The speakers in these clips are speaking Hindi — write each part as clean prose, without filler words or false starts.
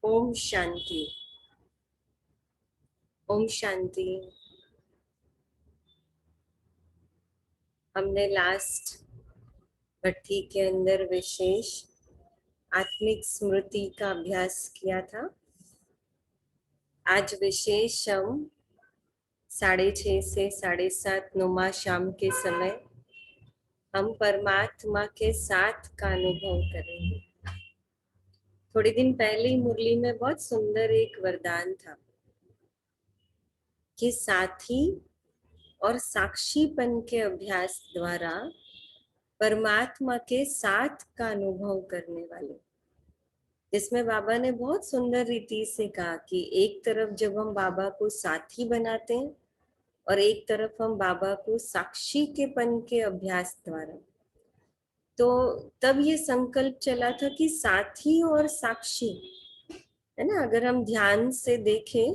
ओम शांति। ओम शांति। हमने लास्ट भट्टी के अंदर विशेष आत्मिक स्मृति का अभ्यास किया था। आज विशेष हम 6:30 से 7:30 नुमा शाम के समय हम परमात्मा के साथ का अनुभव करेंगे। थोड़े दिन पहले ही मुरली में बहुत सुंदर एक वरदान था कि साथी और साक्षीपन के अभ्यास द्वारा परमात्मा के साथ का अनुभव करने वाले, जिसमें बाबा ने बहुत सुंदर रीति से कहा कि एक तरफ जब हम बाबा को साथी बनाते हैं और एक तरफ हम बाबा को साक्षी के पन के अभ्यास द्वारा, तो तब ये संकल्प चला था कि साथी और साक्षी है ना। अगर हम ध्यान से देखें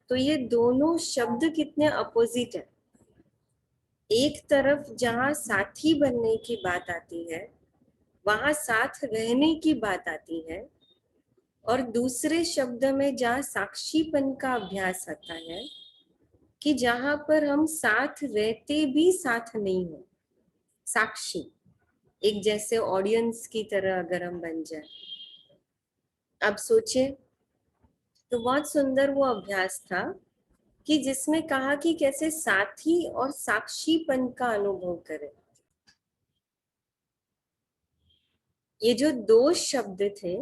तो ये दोनों शब्द कितने अपोजिट है। एक तरफ जहां साथी बनने की बात आती है वहां साथ रहने की बात आती है, और दूसरे शब्द में जहाँ साक्षीपन का अभ्यास आता है कि जहां पर हम साथ रहते भी साथ नहीं हो, साक्षी एक जैसे ऑडियंस की तरह अगर हम बन जाए। अब सोचे तो बहुत सुंदर वो अभ्यास था कि जिसमें कहा कि कैसे साथी और साक्षीपन का अनुभव करें। ये जो दो शब्द थे,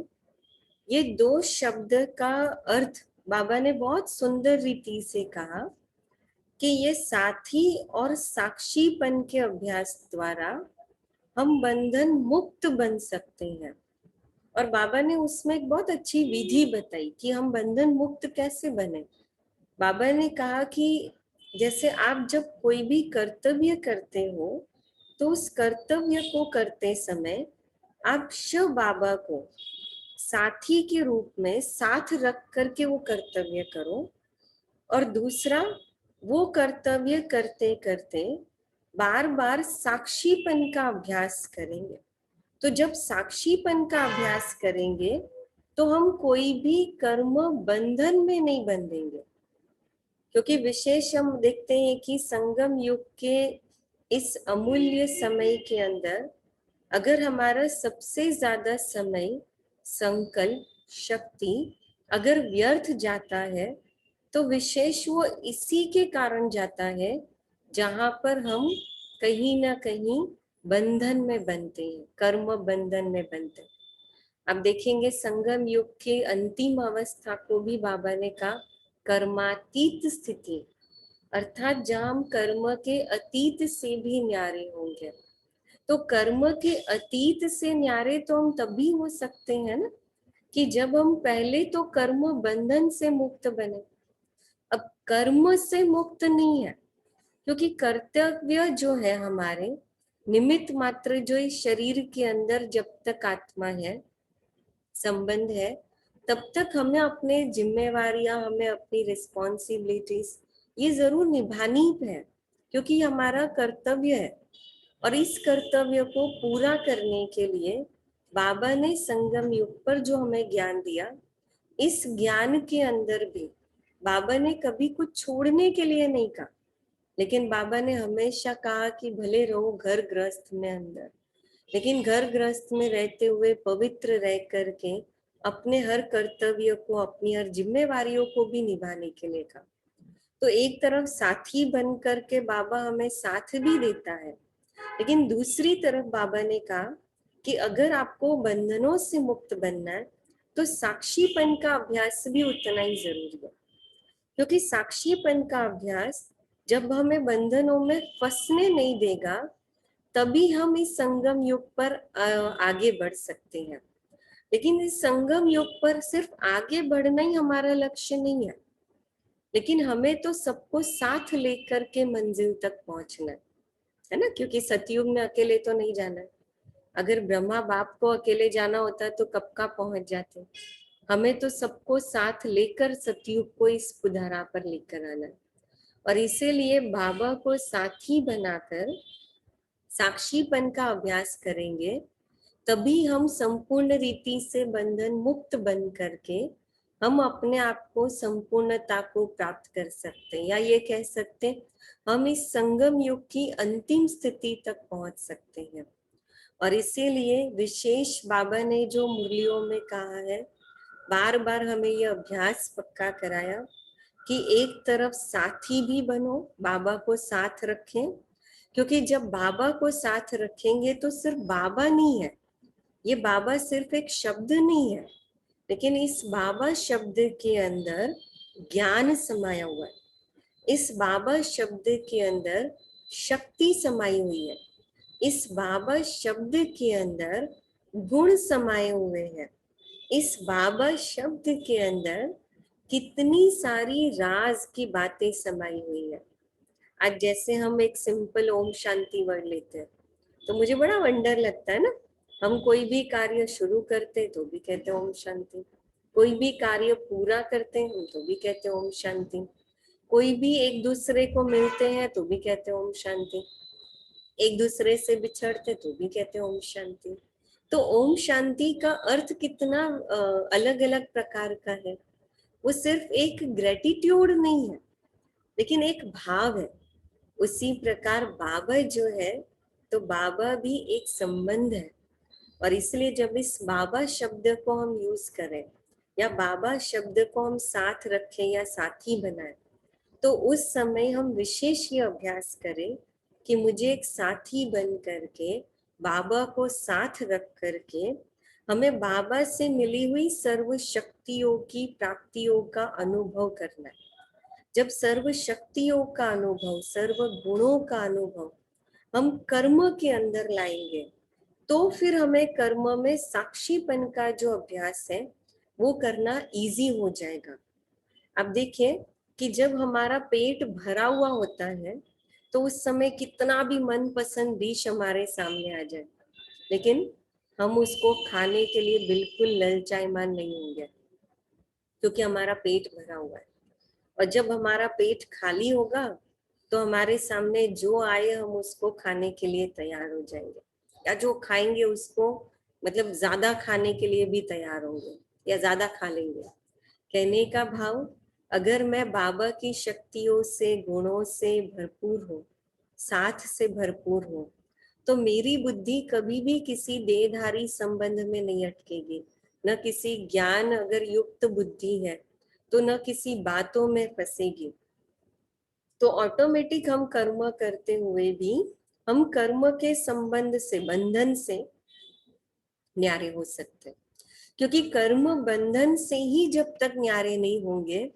ये दो शब्द का अर्थ बाबा ने बहुत सुंदर रीति से कहा कि ये साथी और साक्षीपन के अभ्यास द्वारा हम बंधन मुक्त बन सकते हैं। और बाबा ने उसमें एक बहुत अच्छी विधि बताई कि हम बंधन मुक्त कैसे बने। बाबा ने कहा कि जैसे आप जब कोई भी कर्तव्य करते हो तो उस कर्तव्य को करते समय आप शिव बाबा को साथी के रूप में साथ रख करके वो कर्तव्य करो, और दूसरा वो कर्तव्य करते करते बार बार साक्षीपन का अभ्यास करेंगे। तो जब साक्षीपन का अभ्यास करेंगे तो हम कोई भी कर्म बंधन में नहीं बंधेंगे, क्योंकि विशेष हम देखते हैं कि संगम युग के इस अमूल्य समय के अंदर अगर हमारा सबसे ज्यादा समय, संकल्प, शक्ति अगर व्यर्थ जाता है तो विशेष वो इसी के कारण जाता है जहां पर हम कहीं ना कहीं बंधन में बनते हैं, कर्म बंधन में बनते हैं। अब देखेंगे संगम युग के अंतिम अवस्था को भी बाबा ने कहा कर्मातीत स्थिति, अर्थात जहां हम कर्म के अतीत से भी न्यारे होंगे। तो कर्म के अतीत से न्यारे तो हम तभी हो सकते हैं ना कि जब हम पहले तो कर्म बंधन से मुक्त बने। अब कर्म से मुक्त नहीं है, क्योंकि कर्तव्य जो है हमारे निमित्त मात्र, जो इस शरीर के अंदर जब तक आत्मा है, संबंध है, तब तक हमें अपने जिम्मेवारियां, हमें अपनी रिस्पॉन्सिबिलिटीज ये जरूर निभानी है, क्योंकि ये हमारा कर्तव्य है। और इस कर्तव्य को पूरा करने के लिए बाबा ने संगम युग पर जो हमें ज्ञान दिया, इस ज्ञान के अंदर भी बाबा ने कभी कुछ छोड़ने के लिए नहीं कहा, लेकिन बाबा ने हमेशा कहा कि भले रहो घर गृहस्थ में अंदर, लेकिन घर गृहस्थ में रहते हुए पवित्र रह करके अपने हर कर्तव्य को, अपनी हर जिम्मेवारियों को भी निभाने के लिए कहा। तो एक तरफ साथी बन करके बाबा हमें साथ भी देता है, लेकिन दूसरी तरफ बाबा ने कहा कि अगर आपको बंधनों से मुक्त बनना है तो साक्षीपन का अभ्यास भी उतना ही जरूरी है। क्योंकि साक्षीपन का अभ्यास जब हमें बंधनों में फंसने नहीं देगा, तभी हम इस संगम युग पर आगे बढ़ सकते हैं। लेकिन इस संगम युग पर सिर्फ आगे बढ़ना ही हमारा लक्ष्य नहीं है, लेकिन हमें तो सबको साथ लेकर के मंजिल तक पहुंचना है ना। क्योंकि सतयुग में अकेले तो नहीं जाना है। अगर ब्रह्मा बाप को अकेले जाना होता तो कब का पहुंच जाते। हमें तो सबको साथ लेकर सतयुग को इस पुधारा पर लेकर आना है, और इसीलिए बाबा को साथी बनाकर साक्षीपन का अभ्यास करेंगे, तभी हम संपूर्ण रीति से बंधन मुक्त बन करके हम अपने आप को संपूर्णता को प्राप्त कर सकते हैं, या ये कह सकते हैं हम इस संगम युग की अंतिम स्थिति तक पहुंच सकते हैं। और इसीलिए विशेष बाबा ने जो मुरलियों में कहा है, बार बार हमें ये अभ्यास पक्का कराया कि एक तरफ साथी भी बनो, बाबा को साथ रखें, क्योंकि जब बाबा को साथ रखेंगे तो सिर्फ बाबा नहीं है, ये बाबा सिर्फ एक शब्द नहीं है, लेकिन इस बाबा शब्द के अंदर ज्ञान समाया हुआ है, इस बाबा शब्द के अंदर शक्ति समाई हुई है, इस बाबा शब्द के अंदर गुण समाये हुए हैं, इस बाबा शब्द के अंदर कितनी सारी राज की बातें समाई हुई है। आज जैसे हम एक सिंपल ओम शांति वर्ड लेते हैं तो मुझे बड़ा वंडर लगता है ना, हम कोई भी कार्य शुरू करते तो भी कहते हैं ओम शांति, कोई भी कार्य पूरा करते हैं हम तो भी कहते हैं ओम शांति, कोई भी एक दूसरे को मिलते हैं तो भी कहते हैं ओम शांति, एक दूसरे से बिछड़ते तो भी कहते हैं ओम शांति। तो ओम शांति का अर्थ कितना अलग अलग प्रकार का है। वो सिर्फ एक ग्रेटिट्यूड नहीं है, लेकिन एक भाव है। उसी प्रकार बाबा जो है, तो बाबा भी एक संबंध है। और इसलिए जब इस बाबा शब्द को हम यूज करें या बाबा शब्द को हम साथ रखें या साथी बनाएं, तो उस समय हम विशेष ये अभ्यास करें कि मुझे एक साथी बन करके बाबा को साथ रख करके हमें बाबा से मिली हुई सर्व शक्तियों की प्राप्तियों का अनुभव करना है। जब सर्व शक्तियों का अनुभव, सर्व गुणों का अनुभव हम कर्म के अंदर लाएंगे, तो फिर हमें कर्म में साक्षीपन का जो अभ्यास है वो करना इजी हो जाएगा। अब देखिए कि जब हमारा पेट भरा हुआ होता है तो उस समय कितना भी मनपसंद डिश हमारे सामने आ जाए, लेकिन हम उसको खाने के लिए बिल्कुल ललचाएमान नहीं होंगे, क्योंकि हमारा पेट भरा हुआ है। और जब हमारा पेट खाली होगा तो हमारे सामने जो आए हम उसको खाने के लिए तैयार हो जाएंगे, या जो खाएंगे उसको मतलब ज्यादा खाने के लिए भी तैयार होंगे या ज्यादा खा लेंगे। कहने का भाव, अगर मैं बाबा की शक्तियों से, गुणों से भरपूर हूँ, साथ से भरपूर हूँ, तो मेरी बुद्धि कभी भी किसी देहधारी संबंध में नहीं अटकेगी, न किसी ज्ञान अगर युक्त बुद्धि है तो न किसी बातों में फंसेगी। तो ऑटोमेटिक हम कर्म करते हुए भी हम कर्म के संबंध से, बंधन से न्यारे हो सकते हैं, क्योंकि कर्म बंधन से ही जब तक न्यारे नहीं होंगे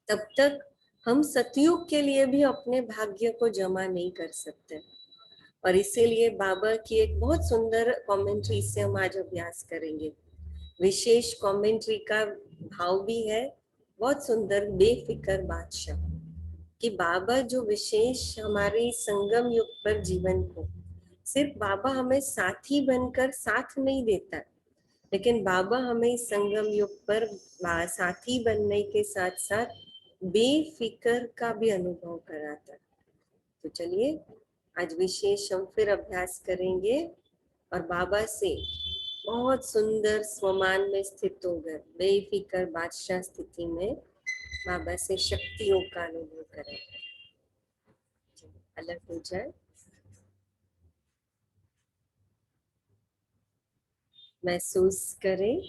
तब तक हम सतयुग के लिए भी अपने भाग्य को जमा नहीं कर सकते। और इसीलिए बाबा की एक बहुत सुंदर कमेंट्री से हम आज अभ्यास करेंगे। विशेष कमेंट्री का भाव भी है बहुत सुंदर, बेफिक्र बादशाह, कि बाबा जो विशेष हमारे संगम युग पर जीवन को, सिर्फ बाबा हमें साथी बनकर साथ नहीं देता, लेकिन बाबा हमें संगम युग पर साथी बनने के साथ साथ बेफिक्र का भी अनुभव कराता है। तो चलिए आज विशेष हम फिर अभ्यास करेंगे और बाबा से बहुत सुंदर स्वमान में स्थित होकर बेफिक्र बादशाह स्थिति में बाबा से शक्तियों का अनुभव करेंगे। अलग हो जाए, महसूस करें।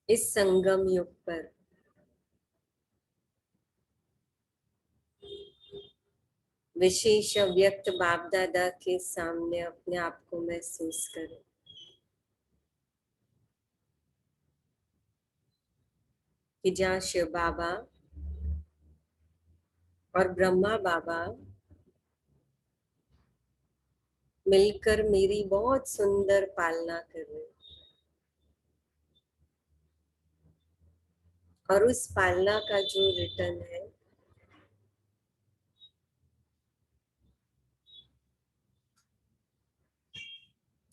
इस संगम युग पर विशेष व्यक्त बाप दादा के सामने अपने आप को महसूस करें कि जहाँ शिव बाबा और ब्रह्मा बाबा मिलकर मेरी बहुत सुंदर पालना कर रहे हैं, और उस पालना का जो रिटर्न है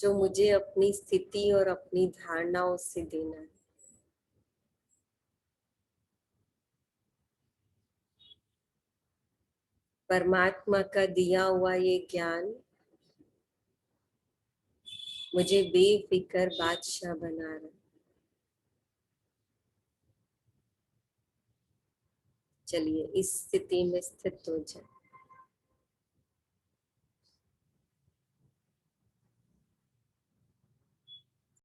जो मुझे अपनी स्थिति और अपनी धारणाओं से देना है, परमात्मा का दिया हुआ ये ज्ञान मुझे बेफिक्र बादशाह बना रहा। चलिए इस स्थिति में स्थित हो जाए।